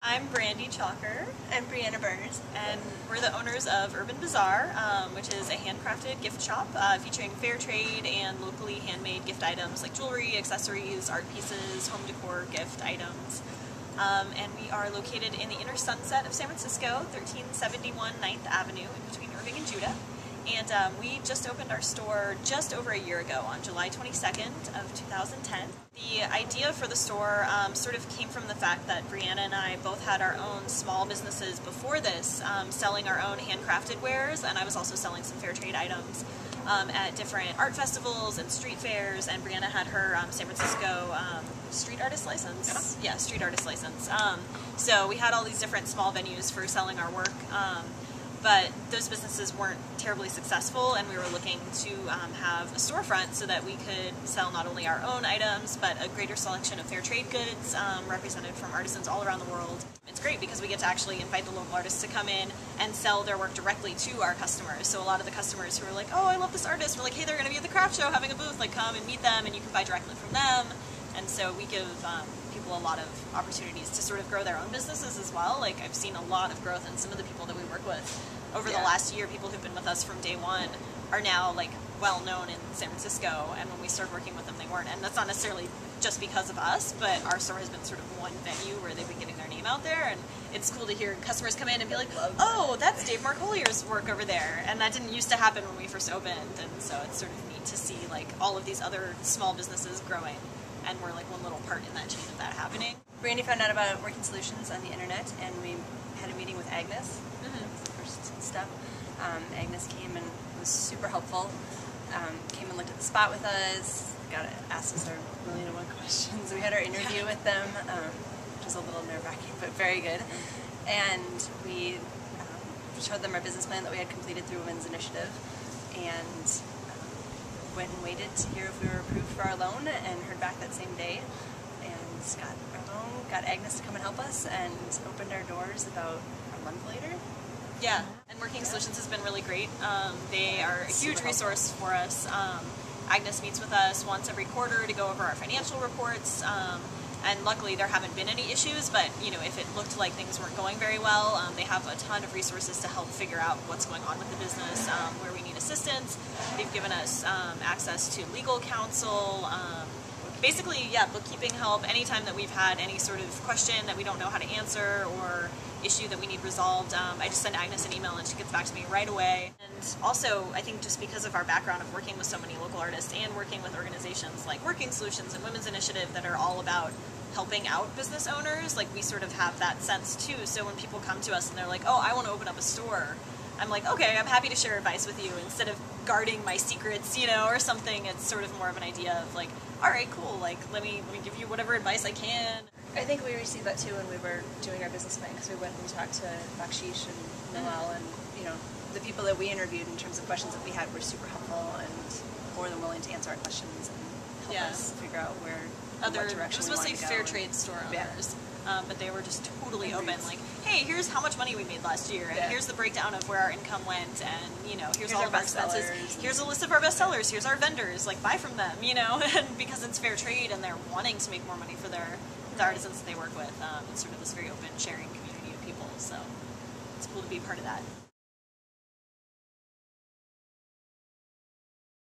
I'm Brandi Chalker, I'm Brianna Burns, and we're the owners of Urban Bazaar, which is a handcrafted gift shop featuring fair trade and locally handmade gift items like jewelry, accessories, art pieces, home decor, gift items. And we are located in the inner Sunset of San Francisco, 1371 9th Avenue, in between Irving and Judah. And we just opened our store just over a year ago on July 22nd of 2010. The idea for the store sort of came from the fact that Brianna and I both had our own small businesses before this, selling our own handcrafted wares, and I was also selling some fair trade items at different art festivals and street fairs, and Brianna had her San Francisco street artist license. Yeah, street artist license. So we had all these different small venues for selling our work. But those businesses weren't terribly successful, and we were looking to have a storefront so that we could sell not only our own items, but a greater selection of fair trade goods represented from artisans all around the world. It's great because we get to actually invite the local artists to come in and sell their work directly to our customers. So a lot of the customers who are like, oh, I love this artist, we're like, hey, they're going to be at the craft show having a booth, like come and meet them, and you can buy directly from them. And so we give people a lot of opportunities to sort of grow their own businesses as well. Like I've seen a lot of growth in some of the people that we work with over the last year. People who've been with us from day one are now like well known in San Francisco, and when we started working with them they weren't. And that's not necessarily just because of us, but our store has been sort of one venue where they've been getting their name out there, and it's cool to hear customers come in and be like, oh, that's Dave Marcolier's work over there, and that didn't used to happen when we first opened. And so it's sort of neat to see like all of these other small businesses growing, and we're like one little part in that chain of that happening. Brandi found out about Working Solutions on the internet, and we had a meeting with Agnes. That was the first step. Agnes came and was super helpful. Came and looked at the spot with us, asked us our million-and-one questions. We had our interview with them, which was a little nerve-wracking, but very good. And we showed them our business plan that we had completed through Women's Initiative, and went and waited to hear if we were approved for our loan, and heard back that same day, and got our loan, got Agnes to come and help us, and opened our doors about a month later. Yeah, and Working Solutions has been really great. They are a huge resource for us. Agnes meets with us once every quarter to go over our financial reports, and luckily there haven't been any issues, but you know, if it looked like things weren't going very well, they have a ton of resources to help figure out what's going on with the business, where we need assistance. They've given us access to legal counsel, basically, yeah, bookkeeping help. Anytime that we've had any sort of question that we don't know how to answer or issue that we need resolved, I just send Agnes an email and she gets back to me right away. And also, I think just because of our background of working with so many local artists and working with organizations like Working Solutions and Women's Initiative that are all about helping out business owners, like we sort of have that sense too. So when people come to us and they're like, oh, I want to open up a store, I'm like, okay, I'm happy to share advice with you instead of guarding my secrets, you know, or something. It's sort of more of an idea of like, all right, cool, like let me give you whatever advice I can. I think we received that too when we were doing our business plan, because we went and talked to Bakshish and Noel, and you know, the people that we interviewed in terms of questions that we had were super helpful and more than willing to answer our questions and help us figure out where what direction we want to go. It was mostly fair trade store owners. But they were just totally open, like, hey, here's how much money we made last year, and here's the breakdown of where our income went, and, you know, here's all of our expenses, here's a list of our best sellers, here's our vendors, like, buy from them, you know, and because it's fair trade and they're wanting to make more money for the artisans that they work with, it's sort of this very open, sharing community of people, so it's cool to be part of that.